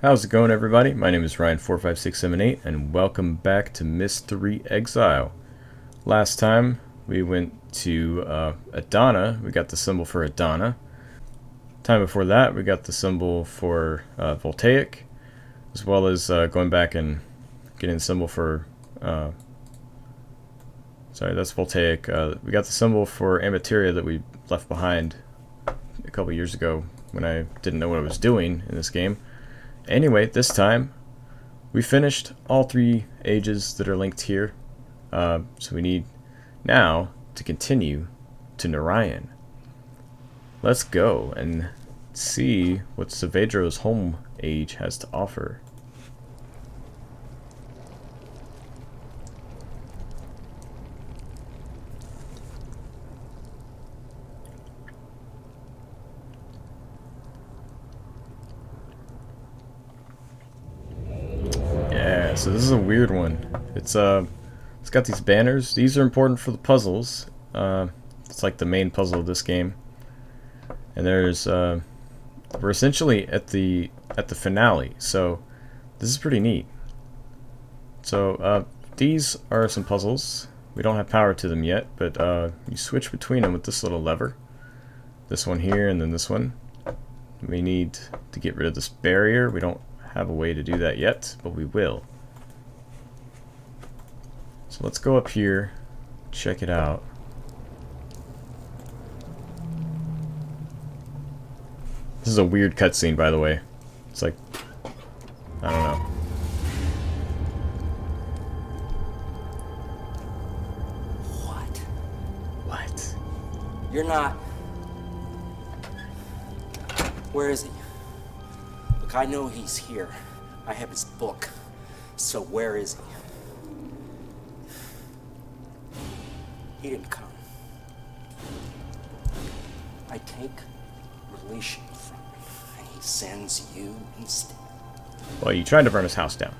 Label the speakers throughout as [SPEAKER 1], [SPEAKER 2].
[SPEAKER 1] How's it going, everybody? My name is Ryan45678 and welcome back to Myst III Exile. Last time we went to Adana. We got the symbol for Adana. Time before that we got the symbol for Voltaic, as well as going back and getting the symbol for sorry, that's Voltaic. We got the symbol for Amateria that we left behind a couple years ago when I didn't know what I was doing in this game. Anyway, this time we finished all three ages that are linked here, so we need now to continue to Naryan. Let's go and see what Saveddro's home age has to offer. So this is a weird one. It's got these banners. These are important for the puzzles. It's like the main puzzle of this game. And there's we're essentially at the finale. So this is pretty neat. So these are some puzzles. We don't have power to them yet, but you switch between them with this little lever. This one here and then this one. We need to get rid of this barrier. We don't have a way to do that yet, but we will. So let's go up here, check it out. This is a weird cutscene, by the way. It's like, I don't know. What?
[SPEAKER 2] You're not. Where is he? Look, I know he's here. I have his book. So where is he? He didn't come. I take relation from him, and he sends you instead.
[SPEAKER 1] Well, you tried to burn his house down.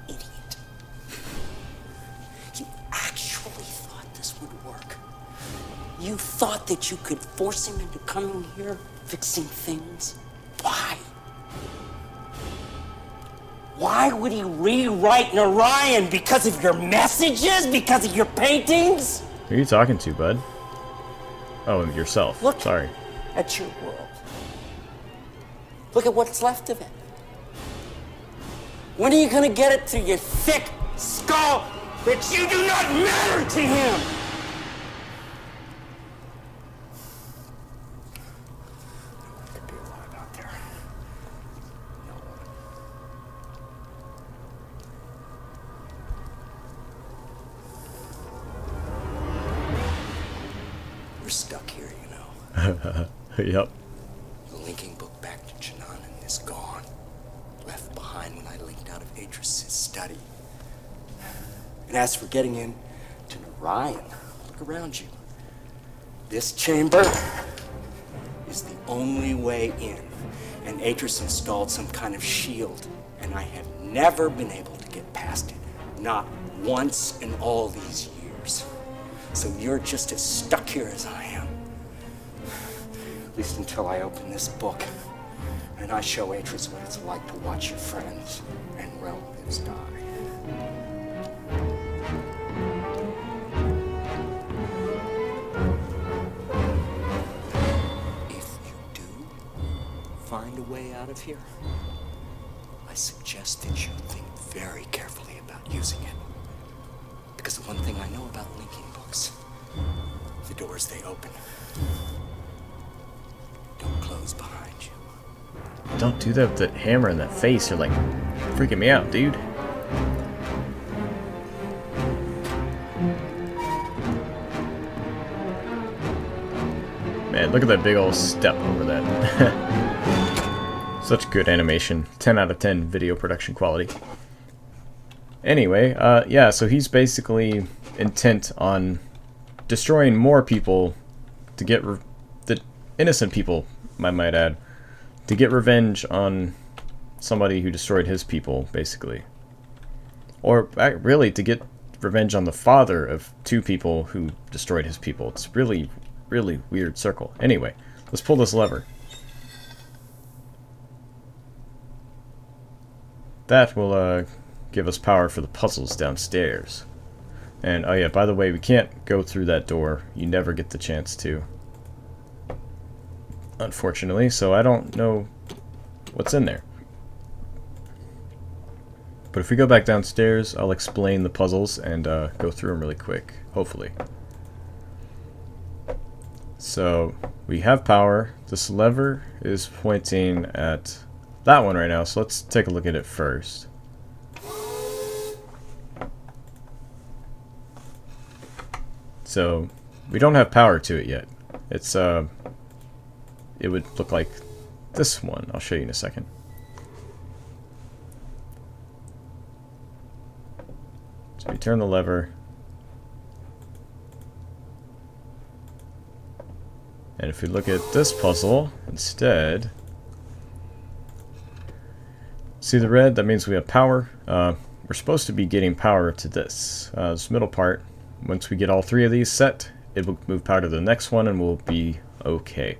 [SPEAKER 2] Idiot. You actually thought this would work. You thought that you could force him into coming here, fixing things? Why? Why would he rewrite Naryan? Because of your messages? Because of your paintings?
[SPEAKER 1] Who are you talking to, bud? Oh, yourself.
[SPEAKER 2] Look
[SPEAKER 1] Sorry.
[SPEAKER 2] at your world. Look at what's left of it. When are you gonna get it through your thick skull that you do not matter to him? Could be alive out there. We're stuck here, you know.
[SPEAKER 1] Yep.
[SPEAKER 2] The linking book back to Chinanan is gone. Left behind when I linked out of E13's study. And as for getting in to Naryan, look around you. This chamber is the only way in. And E13 installed some kind of shield, and I have never been able to get past it. Not once in all these years. So you're just as stuck here as I am. At least until I open this book and I show E13 what it's like to watch your friends and relatives die. If you do find a way out of here, I suggest that you think very carefully about using it. Because the one thing I know about linking books, the doors they open don't close behind you.
[SPEAKER 1] Don't do that with that hammer in that face. You're like freaking me out, dude. Man, look at that big old step over that. Such good animation. 10 out of 10 video production quality. Anyway, yeah, so he's basically intent on destroying more people to get the innocent people, I might add, to get revenge on somebody who destroyed his people, basically. Or really to get revenge on the father of two people who destroyed his people. It's really, really weird circle. Anyway, let's pull this lever. that will give us power for the puzzles downstairs. And oh yeah, by the way, we can't go through that door. You never get the chance to, unfortunately, so I don't know what's in there. But if we go back downstairs, I'll explain the puzzles and go through them really quick, hopefully. So we have power. This lever is pointing at that one right now, so let's take a look at it first. So we don't have power to it yet. It's it would look like this one. I'll show you in a second. So we turn the lever, and if we look at this puzzle instead, see the red? That means we have power. We're supposed to be getting power to this middle part. Once we get all three of these set, it will move power to the next one and we'll be okay.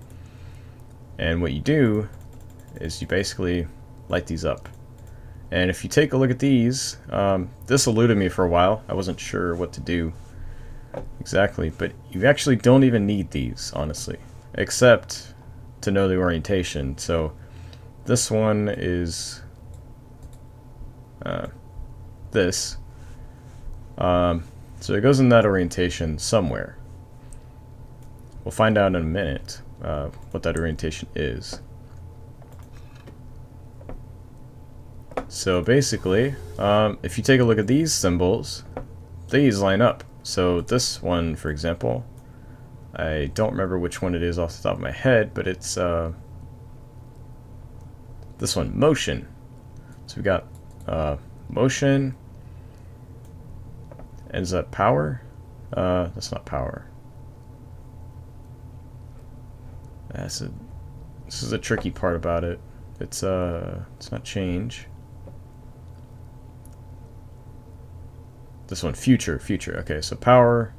[SPEAKER 1] And what you do is you basically light these up. And if you take a look at these, this eluded me for a while. I wasn't sure what to do exactly, but you actually don't even need these, honestly, except to know the orientation. So this one is this. So it goes in that orientation somewhere. We'll find out in a minute what that orientation is. So basically, if you take a look at these symbols, these line up. So this one, for example, I don't remember which one it is off the top of my head, but it's this one, motion. So we got motion. And is that power? That's not power. This is a tricky part about it. It's not change. This one, future. Okay, so power.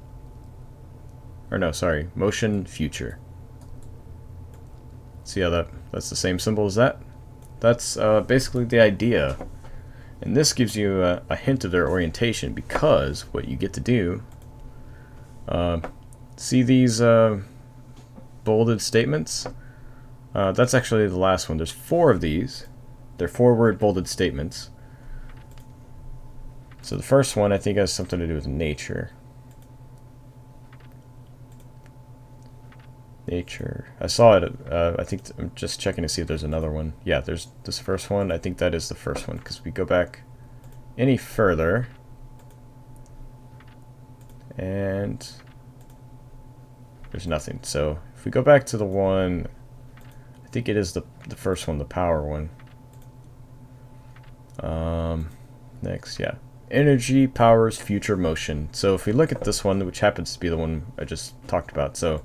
[SPEAKER 1] Or no, sorry, motion, future. See how that's the same symbol as that? That's basically the idea. And this gives you a hint of their orientation, because what you get to do, see these bolded statements? That's actually the last one. There's 4 of these. They're 4-word bolded statements. So the first one I think has something to do with nature. Nature. I saw it. I think I'm just checking to see if there's another one. Yeah, there's this first one. I think that is the first one, because we go back any further, and there's nothing. So if we go back to the one, I think it is the first one, the power one. Next, yeah. Energy powers future motion. So if we look at this one, which happens to be the one I just talked about, so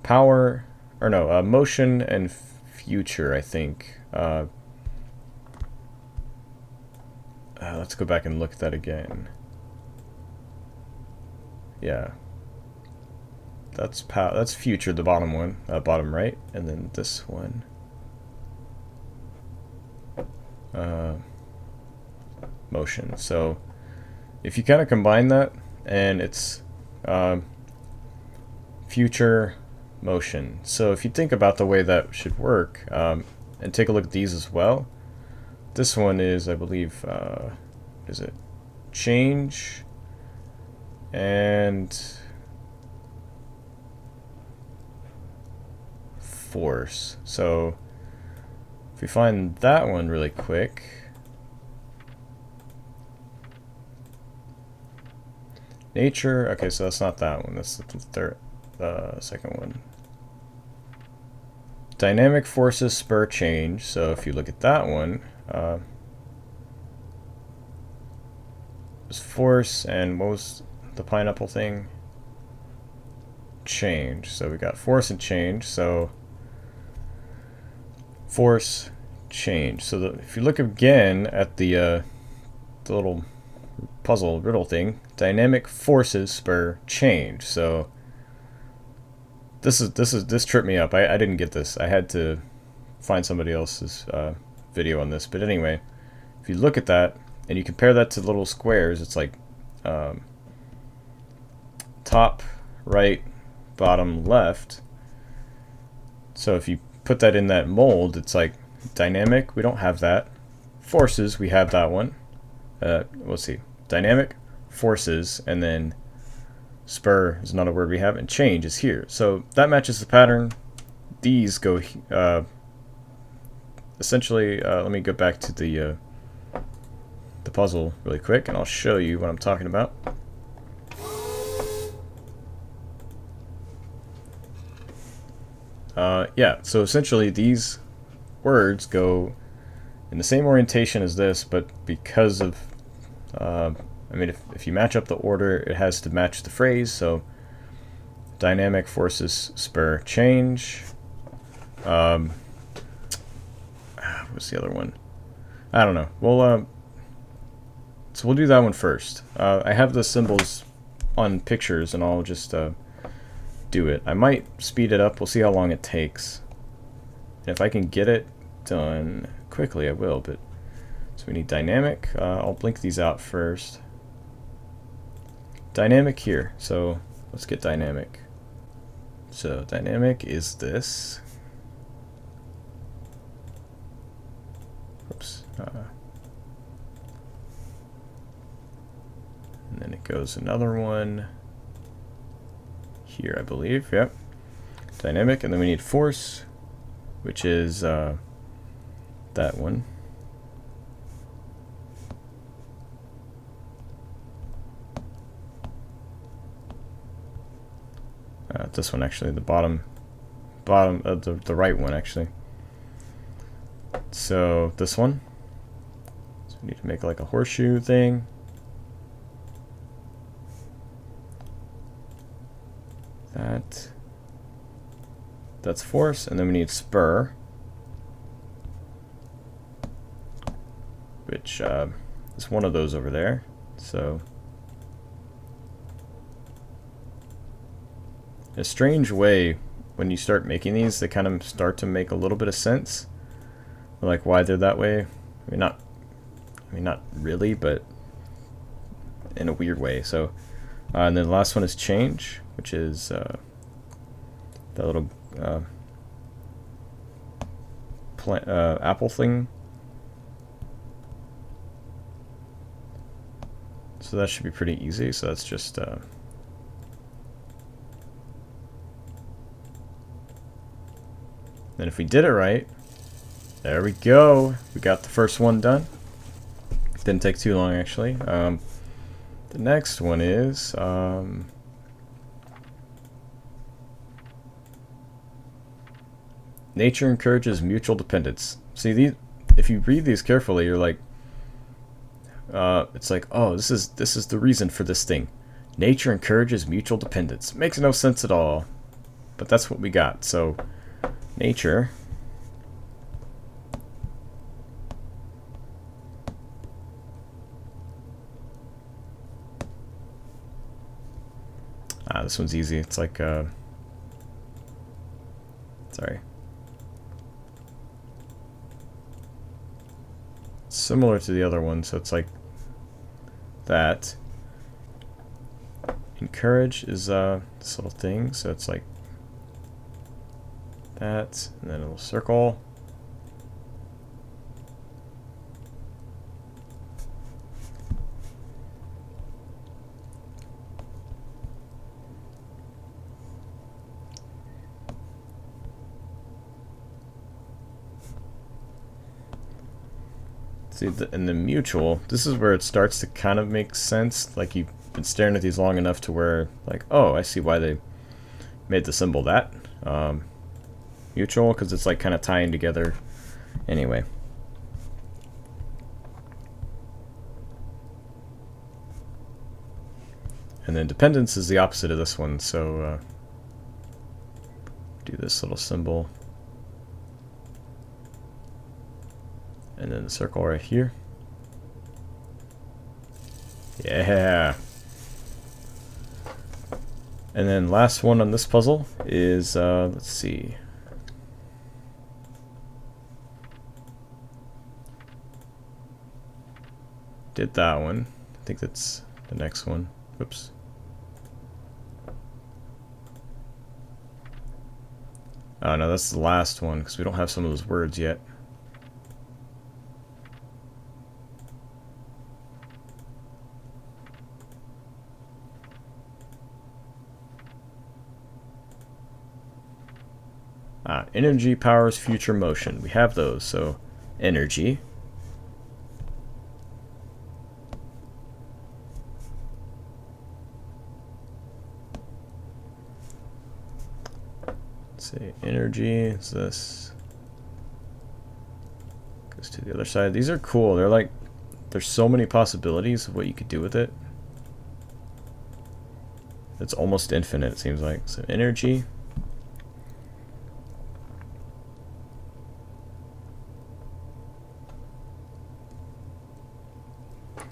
[SPEAKER 1] power, or no, motion and future, I think. Let's go back and look at that again. Yeah. That's future, the bottom one, bottom right, and then this one. Motion. So if you kind of combine that, and it's future motion. So if you think about the way that should work, and take a look at these as well. This one is, I believe, is it change and force. So if we find that one really quick, nature. Okay, so that's not that one. That's the third, second one. Dynamic forces spur change. So if you look at that one, it's force, and what was the pineapple thing? Change. So we got force and change. So force, change. So if you look again at the little puzzle riddle thing, dynamic forces spur change. So this tripped me up. I didn't get this. I had to find somebody else's video on this, but anyway, if you look at that and you compare that to the little squares, it's like top, right, bottom, left. So if you put that in that mold, it's like dynamic, we don't have that. Forces, we have that one. Let's see, dynamic, forces, and then spur is another word we have, and change is here. So that matches the pattern. These go essentially. Let me go back to the puzzle really quick, and I'll show you what I'm talking about. Yeah, so essentially these words go in the same orientation as this, but because of, I mean, if you match up the order, it has to match the phrase. So dynamic, forces, spur, change. What's the other one? I don't know. Well, so we'll do that one first. I have the symbols on pictures, and I'll just do it. I might speed it up. We'll see how long it takes. And if I can get it done quickly, I will. But so we need dynamic. I'll blink these out first. Dynamic here. So let's get dynamic. So dynamic is this. Oops. And then it goes another one here, I believe. Yep. Dynamic, and then we need force, which is that one. This one actually, the bottom of the right one actually. So this one. So we need to make like a horseshoe thing. That's force, and then we need spur, which is one of those over there. So in a strange way, when you start making these, they kind of start to make a little bit of sense, like why they're that way. I mean, not really, but in a weird way. So and then the last one is change, which is that little apple thing. So that should be pretty easy. So that's just then if we did it right, there we go. We got the first one done. Didn't take too long actually. The next one is nature encourages mutual dependence. See, these, if you read these carefully, you're like, it's like, oh, this is the reason for this thing. Nature encourages mutual dependence. Makes no sense at all, but that's what we got. So, nature this one's easy. It's like, sorry. Similar to the other one, so it's like that. Encourage is this little thing, so it's like that, and then a little circle. See, in the mutual, this is where it starts to kind of make sense. Like, you've been staring at these long enough to where, like, oh, I see why they made the symbol that. Mutual, because it's like kind of tying together. Anyway. And then dependence is the opposite of this one, so do this little symbol. And then the circle right here. Yeah. And then last one on this puzzle is, let's see. did that one. I think that's the next one. Whoops. Oh no, that's the last one because we don't have some of those words yet. Energy powers future motion. We have those, so energy. Let's see, energy is this. Goes to the other side. These are cool. They're like, there's so many possibilities of what you could do with it. It's almost infinite, it seems like. So energy.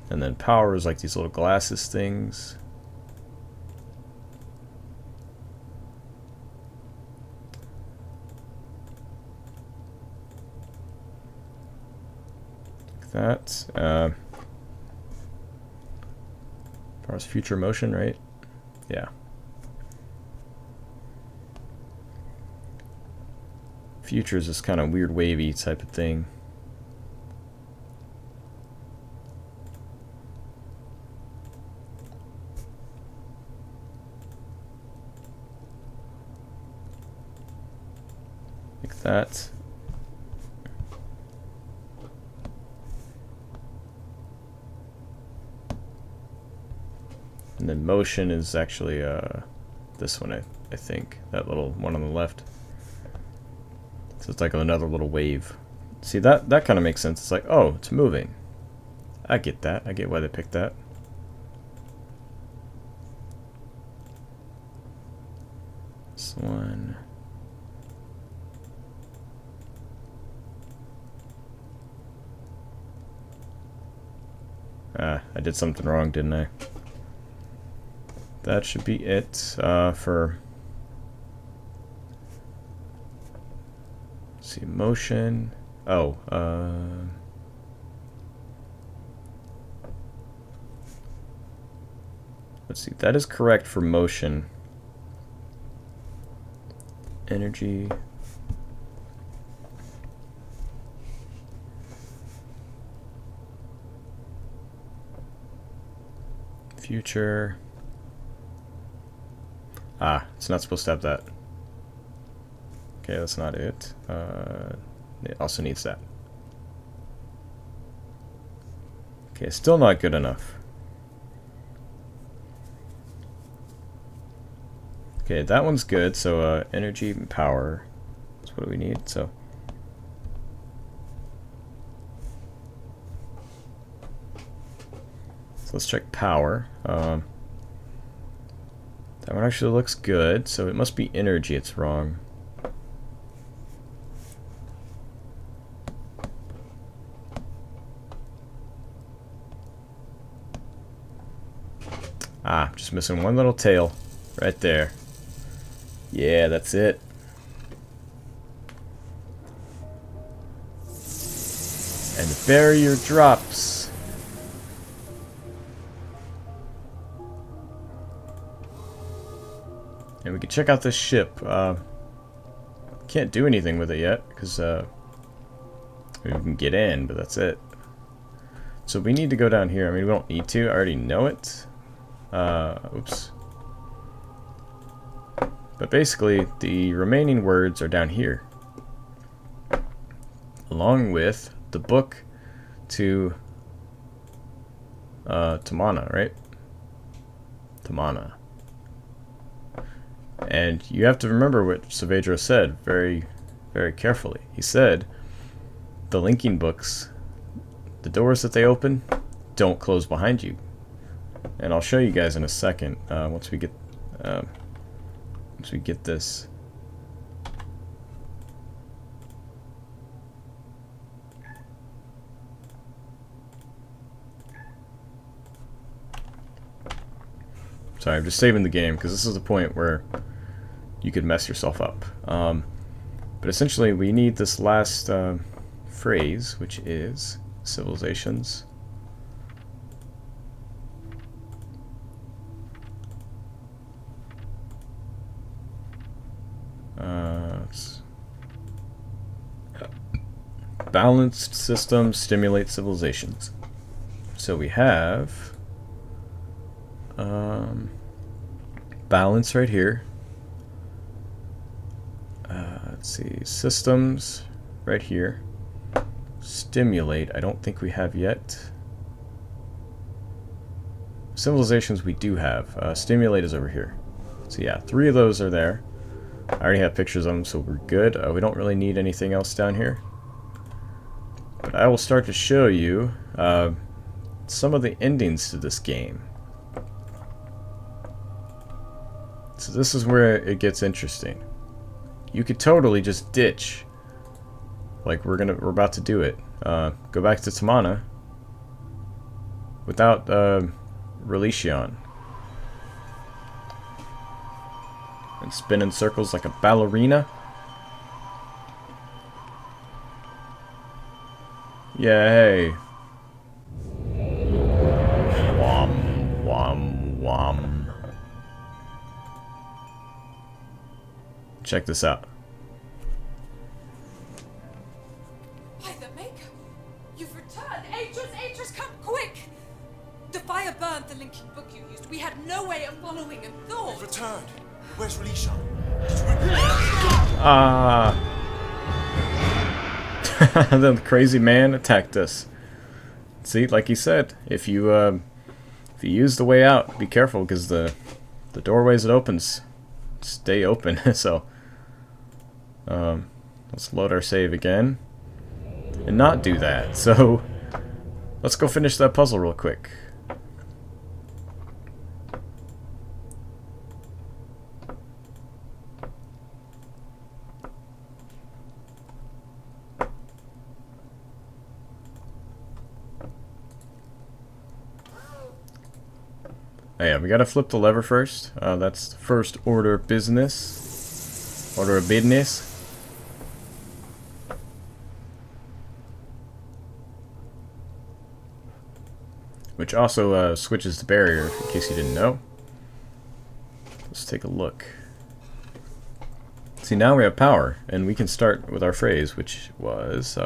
[SPEAKER 1] And then power is like these little glasses things. Like that. Power's future motion, right? Yeah. Future is this kind of weird wavy type of thing. That. And then motion is actually this one, I think. That little one on the left. So it's like another little wave. See, that kind of makes sense. It's like, oh, it's moving. I get that. I get why they picked that. This one. I did something wrong, didn't I? That should be it for... Let's see, motion. Oh, let's see, that is correct for motion. Energy. Future. It's not supposed to have that. Okay, that's not it. It also needs that. Okay, still not good enough. Okay, that one's good. So energy and power is what we need. So let's check power. That one actually looks good, so it must be energy it's wrong. Just missing one little tail right there. Yeah, that's it. And the barrier drops. And we can check out this ship. Can't do anything with it yet because we can get in, but that's it. So we need to go down here. I mean, we don't need to. I already know it. Oops. But basically, the remaining words are down here, along with the book to Tamana, right? Tamana. And you have to remember what Saveddro said very, very carefully. He said, the linking books, the doors that they open, don't close behind you. And I'll show you guys in a second once we get this. Sorry, I'm just saving the game because this is the point where you could mess yourself up. But essentially, we need this last phrase, which is civilizations Balanced systems stimulate civilizations. So we have balance right here. Let's see, systems right here. Stimulate, I don't think we have yet. Civilizations we do have. Stimulate is over here. So yeah, 3 of those are there. I already have pictures of them, so we're good. We don't really need anything else down here. But I will start to show you some of the endings to this game. So this is where it gets interesting. You could totally just ditch, like we're about to do it. Go back to Tamana without Relation and spin in circles like a ballerina. Yay. Wham, wham, wham. Check this out.
[SPEAKER 3] By the Maker, you've returned! Atris, come quick! The fire burned the linking book you used. We had no way of following and thought.
[SPEAKER 2] We've returned. Where's Relisha?
[SPEAKER 1] The crazy man attacked us. See, like he said, if you use the way out, be careful, because the doorways it opens stay open. So let's load our save again and not do that. So let's go finish that puzzle real quick. Oh yeah, we gotta flip the lever first. That's the first order of business. Order of business. Which also switches the barrier, in case you didn't know. Let's take a look. See, now we have power, and we can start with our phrase, which was...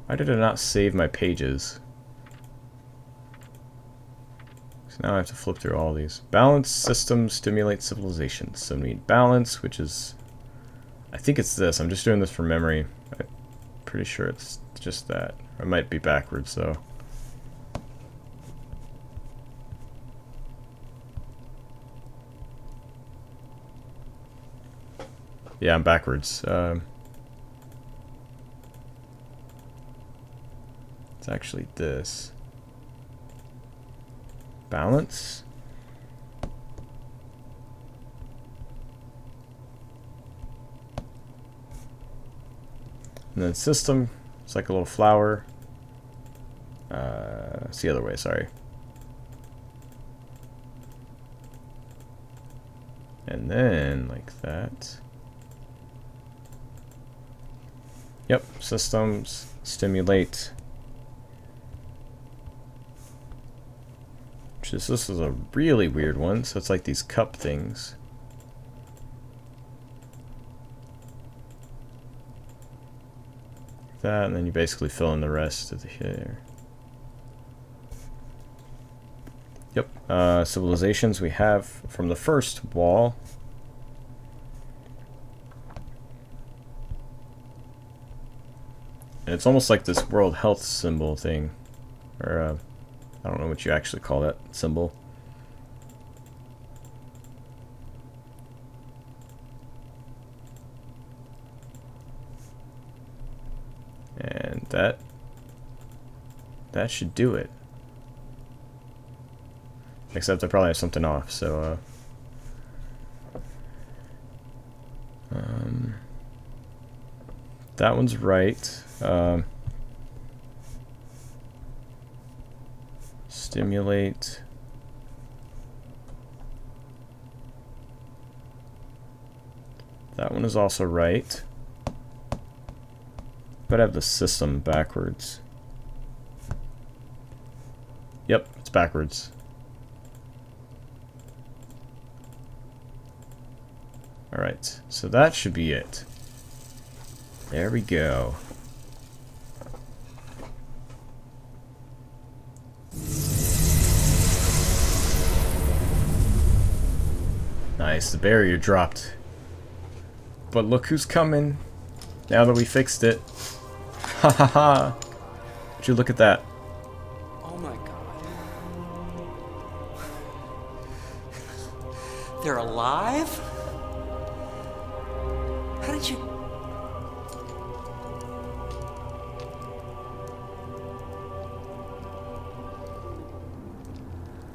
[SPEAKER 1] why did I not save my pages? So now I have to flip through all these. Balance systems stimulate civilizations. So we need balance, which is... I think it's this. I'm just doing this from memory. I'm pretty sure it's just that. It might be backwards, though. Yeah, I'm backwards. It's actually this. Balance. And then system, it's like a little flower. It's the other way, sorry. And then, like that. Yep, systems, stimulate. This is a really weird one, so it's like these cup things. That, and then you basically fill in the rest of the here. Yep, civilizations we have from the first wall. And it's almost like this world health symbol thing. Or, I don't know what you actually call that symbol. And that should do it. Except I probably have something off, so that one's right. Stimulate. That one is also right. But I have the system backwards. Yep, it's backwards. Alright, so that should be it. There we go. Nice, the barrier dropped. But look who's coming. Now that we fixed it. Ha ha ha. Would you look at that?
[SPEAKER 2] Oh my god. They're alive? How did you...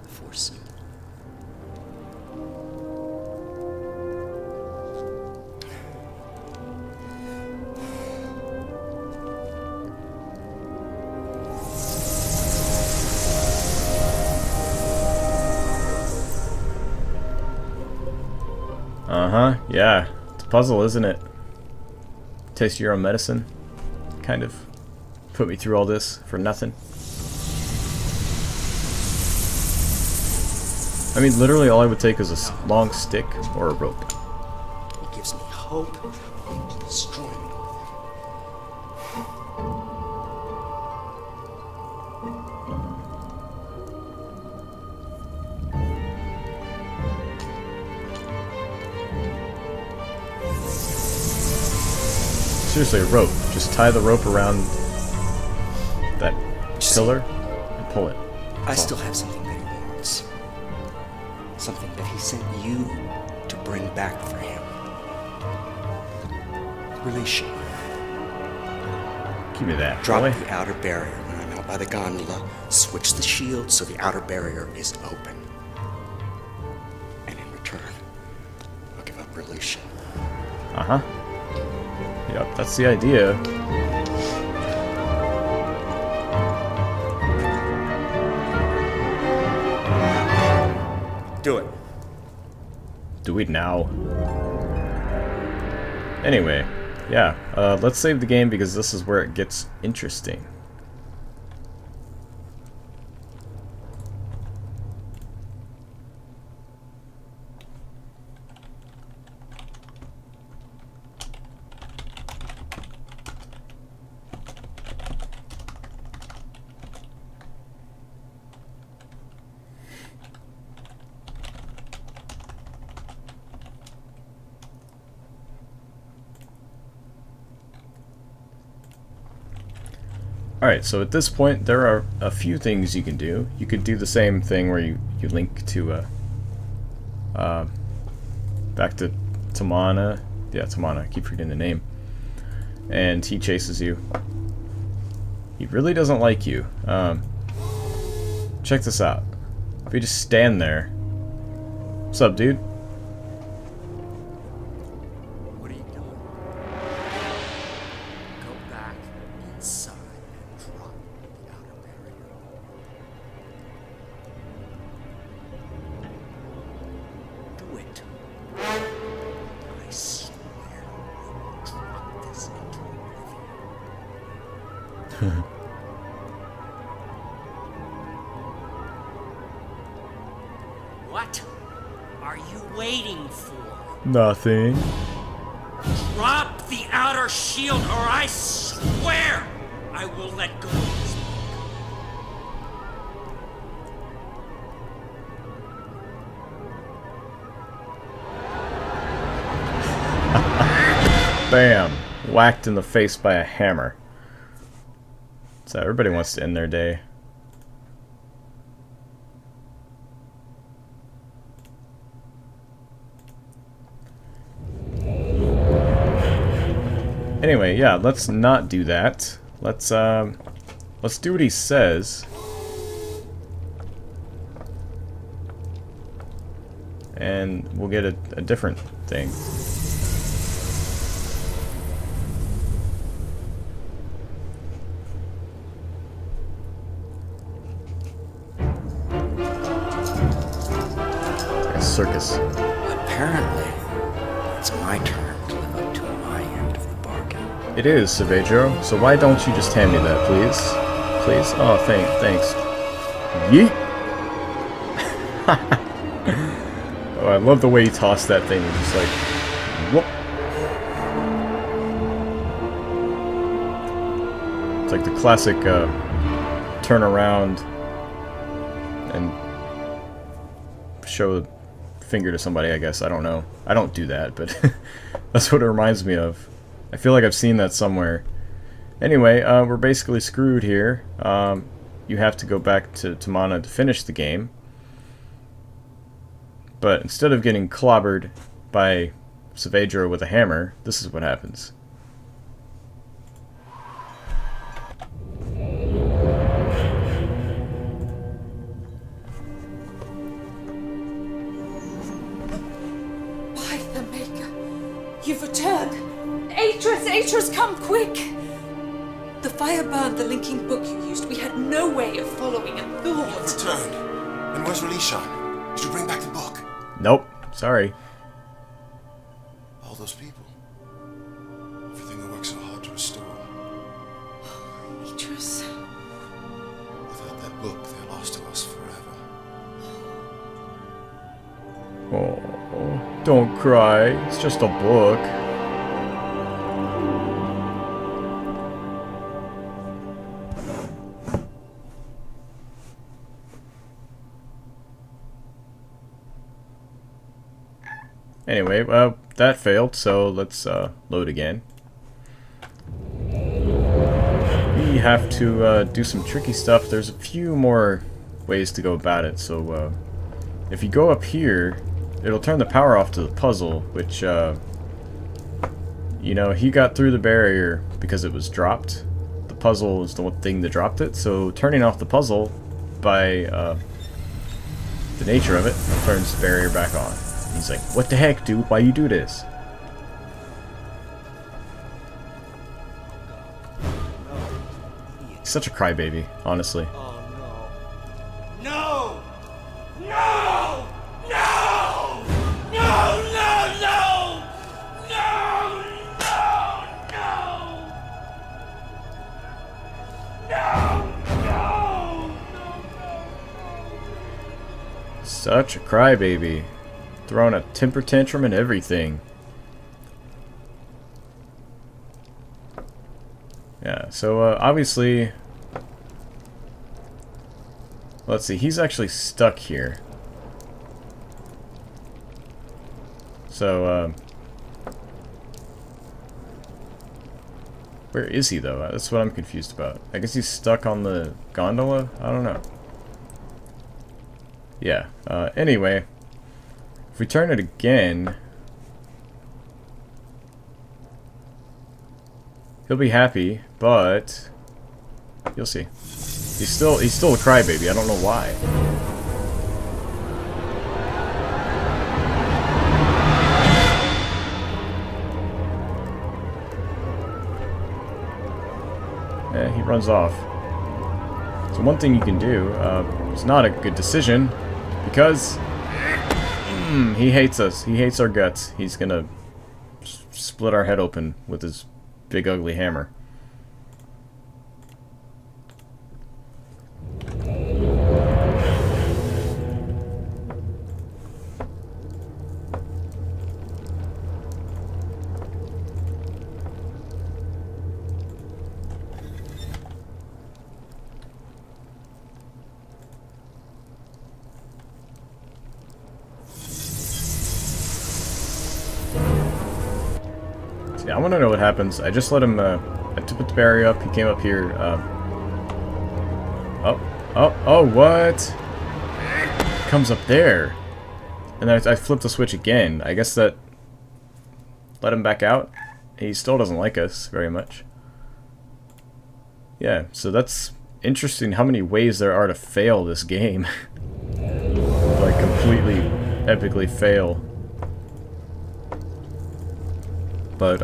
[SPEAKER 2] Force you.
[SPEAKER 1] Uh-huh, yeah. It's a puzzle, isn't it? Taste your own medicine. Kind of. Put me through all this for nothing. I mean, literally all I would take is a long stick or a rope.
[SPEAKER 2] It gives me hope and destroy me.
[SPEAKER 1] Seriously, a rope. Just tie the rope around that pillar and pull it.
[SPEAKER 2] I still have something that he wants. Something that he sent you to bring back for him. Release you.
[SPEAKER 1] Give me that,
[SPEAKER 2] Drop
[SPEAKER 1] boy.
[SPEAKER 2] the outer barrier when I'm out by the gondola. Switch the shield so the outer barrier is open. And in return, I'll give up Relution.
[SPEAKER 1] Uh-huh. Yep, that's the idea.
[SPEAKER 2] Do it.
[SPEAKER 1] Do it now. Anyway, yeah, let's save the game because this is where it gets interesting. Alright, so at this point there are a few things you can do. You could do the same thing where you link to back to Tamana. Yeah, Tamana, I keep forgetting the name. And he chases you. He really doesn't like you. Check this out. If you just stand there. What's up, dude?
[SPEAKER 2] What are you doing? Go back inside and drop the outer barrier. Do it. I swear I will drop this into oblivion. What are you waiting for?
[SPEAKER 1] Nothing.
[SPEAKER 2] Drop the outer shield, or I swear I will let go of this.
[SPEAKER 1] Bam! Whacked in the face by a hammer. So everybody wants to end their day. Anyway, yeah, let's not do that. Let's do what he says. And we'll get a different thing. A circus.
[SPEAKER 2] Apparently, it's my turn to live up to my end of the bargain.
[SPEAKER 1] It is, Saveddro, so why don't you just hand me that, please? Please? Oh, thanks. Yeet! Oh, I love the way he tossed that thing. Just like, It's like the classic turn around and show the finger to somebody, I guess. I don't know. I don't do that, but that's what it reminds me of. I feel like I've seen that somewhere. Anyway, we're basically screwed here. You have to go back to Mana to finish the game. But instead of getting clobbered by Saveddro with a hammer, this is what happens.
[SPEAKER 3] By the Maker, you've returned! Atris, come quick! The fire burned the linking book you used. We had no way of following and thought.
[SPEAKER 4] Returned. And where's Relishan? Did you bring back the book?
[SPEAKER 1] Nope. Sorry.
[SPEAKER 4] All those people. Everything they worked so hard to restore.
[SPEAKER 3] Atris.
[SPEAKER 4] Without that book, they're lost to us forever.
[SPEAKER 1] Oh, don't cry. It's just a book. Anyway, well, that failed, so let's load again. We have to do some tricky stuff. There's a few more ways to go about it, so if you go up here, it'll turn the power off to the puzzle, which, you know, he got through the barrier because it was dropped. The puzzle is the one thing that dropped it, so turning off the puzzle by the nature of it turns the barrier back on. He's like, what the heck, dude? Why you do this? He's such a crybaby, honestly.
[SPEAKER 2] Oh no. No! No! No! No! No! No! No! No! No! No!
[SPEAKER 1] Such a crybaby. Throwing a temper tantrum and everything. Yeah, so obviously, let's see, he's actually stuck here. So, where is he though? That's what I'm confused about. I guess he's stuck on the gondola? I don't know. Yeah, anyway. If we turn it again, he'll be happy, but you'll see. He's still a crybaby. I don't know why. Yeah, he runs off. So one thing you can do, it's not a good decision, because he hates us. He hates our guts. He's gonna split our head open with his big ugly hammer. Yeah, I want to know what happens. I just let him, I put the barrier up, he came up here, oh, what? Comes up there. And then I flipped the switch again. I guess that let him back out. He still doesn't like us very much. Yeah, so that's interesting how many ways there are to fail this game. Like, completely, epically fail. But,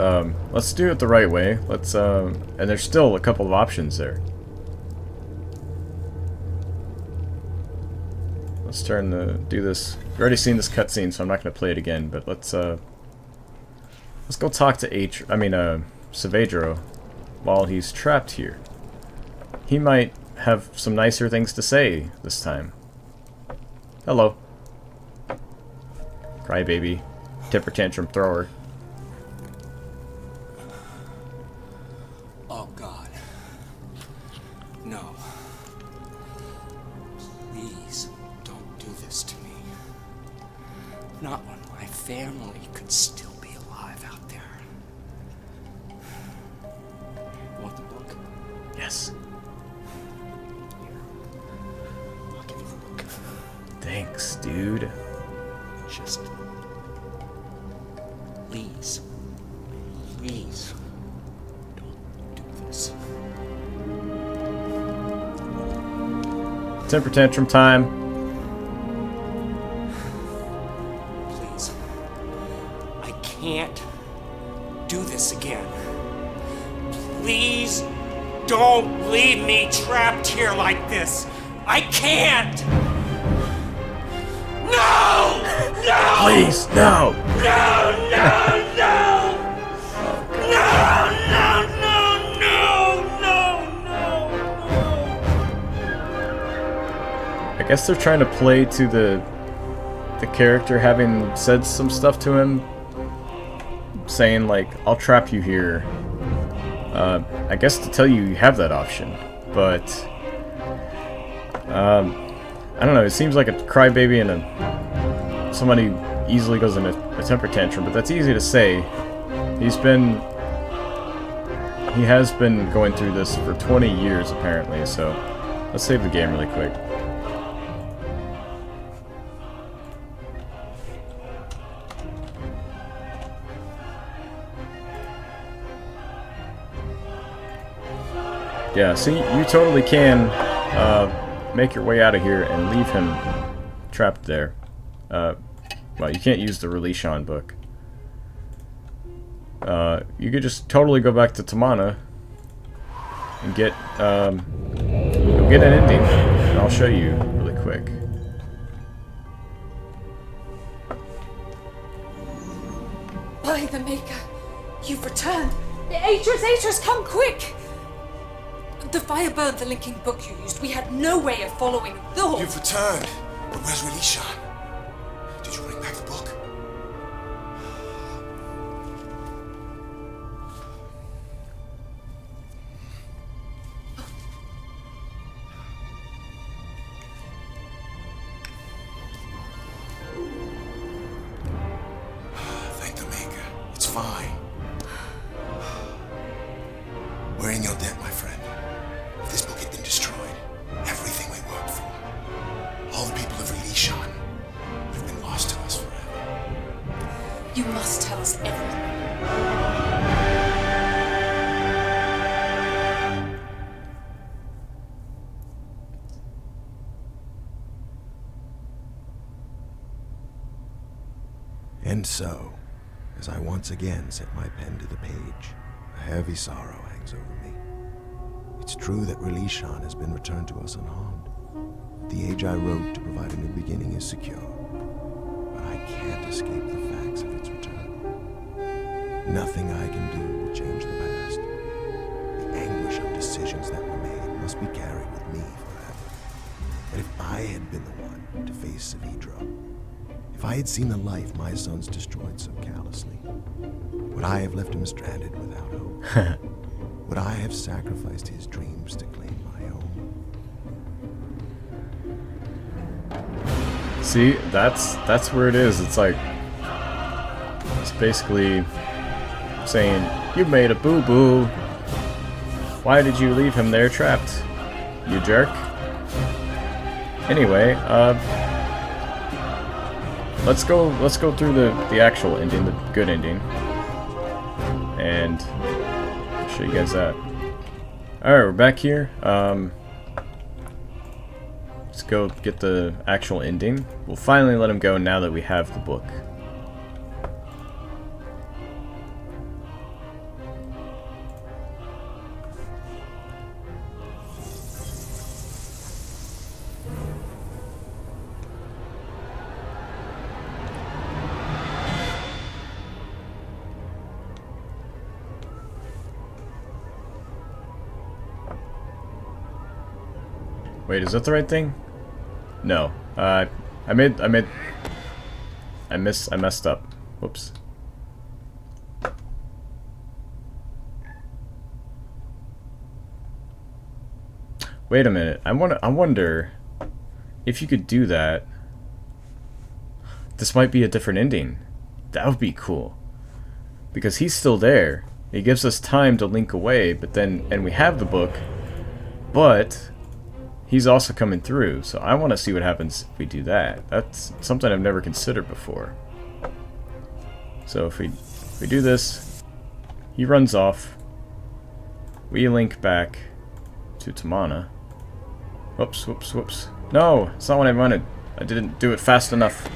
[SPEAKER 1] let's do it the right way. Let's, and there's still a couple of options there. Let's do this. You've already seen this cutscene, so I'm not going to play it again, but let's go talk to Saveddro while he's trapped here. He might have some nicer things to say this time. Hello. Crybaby. Temper tantrum thrower.
[SPEAKER 2] No. Please don't do this to me. Not when my family could still be alive out there. You want the book?
[SPEAKER 1] Yes.
[SPEAKER 2] Here. I'll give you the book.
[SPEAKER 1] Thanks, dude.
[SPEAKER 2] Just... please. Please. Don't do this.
[SPEAKER 1] Temper tantrum time.
[SPEAKER 2] Please. I can't do this again. Please don't leave me trapped here like this. I can't! No! No!
[SPEAKER 1] Please, no!
[SPEAKER 2] No! No! No! No! No! No! No! No! No!
[SPEAKER 1] I guess they're trying to play to the character having said some stuff to him, saying like, "I'll trap you here." I guess to tell you have that option, but I don't know. It seems like a crybaby and somebody easily goes in a temper tantrum, but that's easy to say. He has been going through this for 20 years apparently. So let's save the game really quick. Yeah, see, you totally can make your way out of here and leave him trapped there. Well, you can't use the Release-On book. You could just totally go back to Tamana and get an ending. And I'll show you really quick.
[SPEAKER 3] By the Maker, you've returned. Atris, come quick! The fire burned the linking book you used. We had no way of following the...
[SPEAKER 4] You've returned. But where's Release-On? Did you bring back the book? Thank the Maker. It's fine. We're in your debt, my friend. If this book had been destroyed, everything we worked for, all the people of Release-On, would have been lost to us forever.
[SPEAKER 3] You must tell us everything.
[SPEAKER 5] And so, as I once again set my pen to the page, a heavy sorrow hangs over me. It's true that Release-On has been returned to us unharmed. The age I wrote to provide a new beginning is secure, but I can't escape the facts of its return. Nothing I can do will change the past. The anguish of decisions that were made must be carried with me forever. But if I had been the one to face Saveddro, if I had seen the life my sons destroyed so callously, would I have left him stranded without hope? Would I have sacrificed his dreams to claim my own?
[SPEAKER 1] See, that's where it is. It's like, it's basically saying, you made a boo-boo. Why did you leave him there trapped, you jerk? Anyway, let's go through the actual ending, the good ending, and I'll show you guys that. All right, we're back here. Let's go get the actual ending. We'll finally let him go now that we have the book. Wait, is that the right thing? No. I messed up. Whoops. Wait a minute. I wonder if you could do that. This might be a different ending. That would be cool. Because he's still there. It gives us time to link away, but then, and we have the book, but he's also coming through. So I want to see what happens if we do that. That's something I've never considered before. So if we do this, he runs off. We link back to Tamana. Whoops, whoops, whoops. No, it's not what I wanted. I didn't do it fast enough.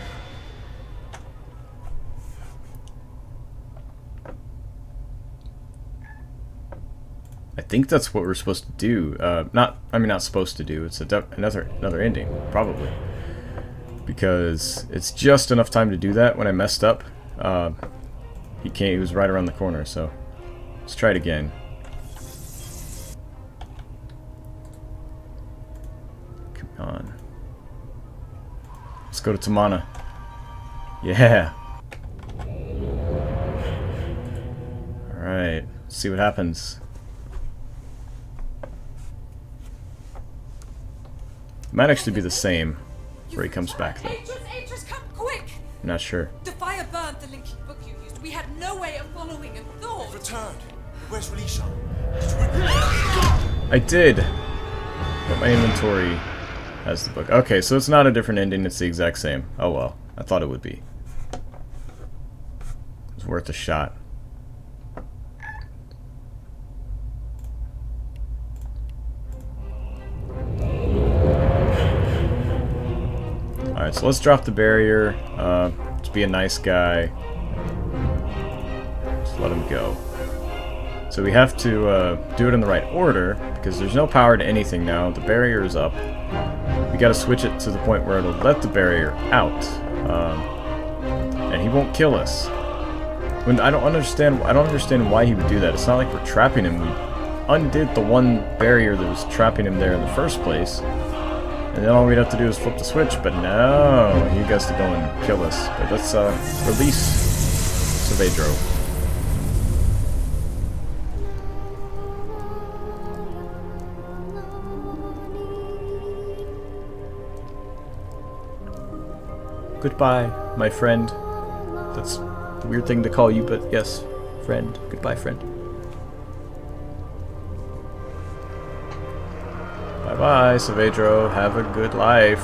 [SPEAKER 1] I think that's what we're supposed to do. Not supposed to do. It's another ending, probably, because it's just enough time to do that. When I messed up, he was right around the corner. So let's try it again. Come on. Let's go to Tamana. Yeah. All right. Let's see what happens. Might actually be the same where he comes back, though.
[SPEAKER 3] Atris, come quick!
[SPEAKER 1] I'm not sure.
[SPEAKER 3] The fire burned the linking book you used. We had no way of following and thought.
[SPEAKER 4] Returned. Where's Relishan?
[SPEAKER 1] I did. But my inventory has the book. Okay, so it's not a different ending. It's the exact same. Oh well. I thought it would be. It's worth a shot. Alright, so let's drop the barrier. Let's be a nice guy. Just let him go. So we have to do it in the right order, because there's no power to anything now. The barrier is up. We gotta switch it to the point where it'll let the barrier out. And he won't kill us. I don't understand why he would do that. It's not like we're trapping him. We undid the one barrier that was trapping him there in the first place. And then all we'd have to do is flip the switch, but no, he gets to go and kill us. But let's release Saveddro. Goodbye, my friend. That's a weird thing to call you, but yes, friend. Goodbye, friend. Bye-bye, Saveddro. Have a good life.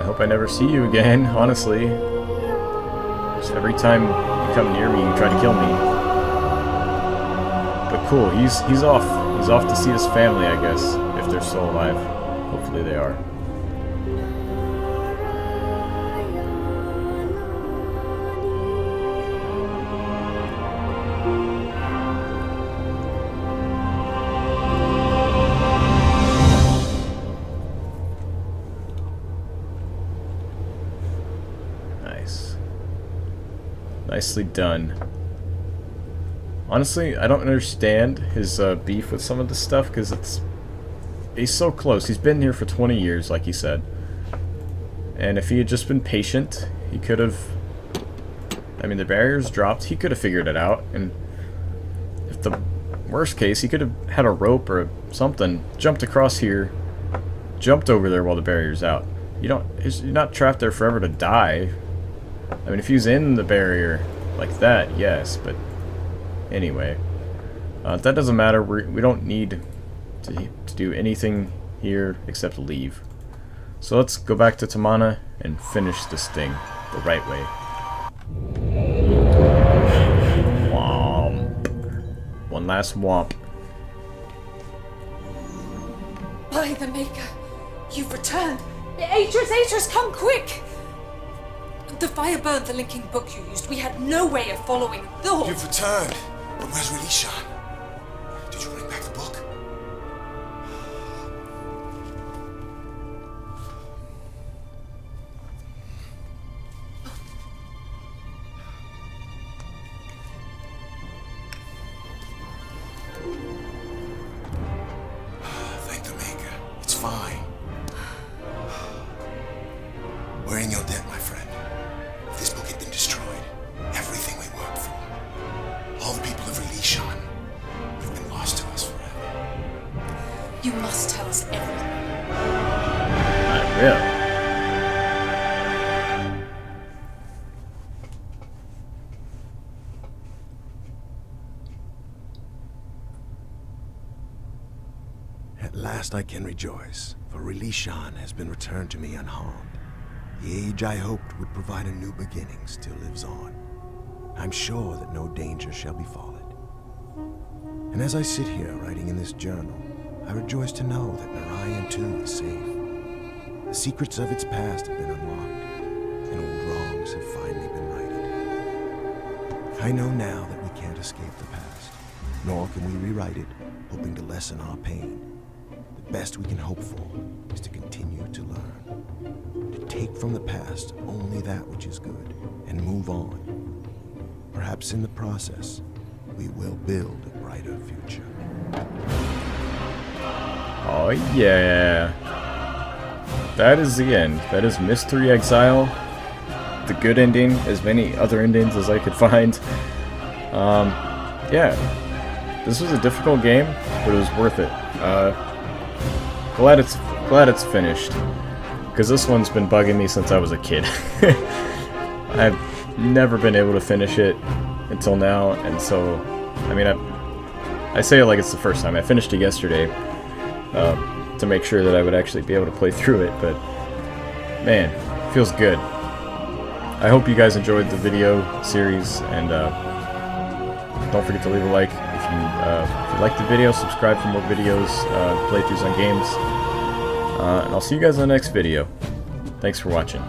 [SPEAKER 1] I hope I never see you again, honestly. Just every time you come near me, you try to kill me. But cool, he's off. He's off to see his family, I guess, if they're still alive. Hopefully they are. Nicely done. Honestly, I don't understand his beef with some of this stuff, because he's so close. He's been here for 20 years, like he said. And if he had just been patient, he could have... I mean, the barriers dropped. He could have figured it out. And if the worst case, he could have had a rope or something, jumped across here, jumped over there while the barrier's out. You're not trapped there forever to die. I mean, if he was in the barrier like that, yes, but anyway. That doesn't matter. We don't need to do anything here except leave. So let's go back to Tamana and finish this thing the right way. Womp. One last womp.
[SPEAKER 3] By the Maker, you've returned. Atris, come quick! The fire burned the linking book you used. We had no way of following thought.
[SPEAKER 4] You've returned. But where's Relishan? Did you bring back the book? Thank the Maker. It's fine. We're in your debt, my friend. If this book had been destroyed, everything we worked for, all the people of Relishan,
[SPEAKER 1] Yeah.
[SPEAKER 5] At last I can rejoice, for Rilishan has been returned to me unharmed. The age I hoped would provide a new beginning still lives on. I'm sure that no danger shall befall it. And as I sit here writing in this journal, I rejoice to know that Naryan too is safe. The secrets of its past have been unlocked, and old wrongs have finally been righted. I know now that we can't escape the past, nor can we rewrite it, hoping to lessen our pain. The best we can hope for is to continue to learn, to take from the past only that which is good, and move on. Perhaps in the process, we will build a brighter future.
[SPEAKER 1] Oh yeah. That is the end. That is Myst III Exile. The good ending, as many other endings as I could find. Yeah. This was a difficult game, but it was worth it. Glad it's finished. Because this one's been bugging me since I was a kid. I've never been able to finish it until now, and so, I mean, I say it like it's the first time. I finished it yesterday to make sure that I would actually be able to play through it, but man, it feels good. I hope you guys enjoyed the video series, and don't forget to leave a like if you like the video. Subscribe for more videos, playthroughs on games, and I'll see you guys in the next video. Thanks for watching.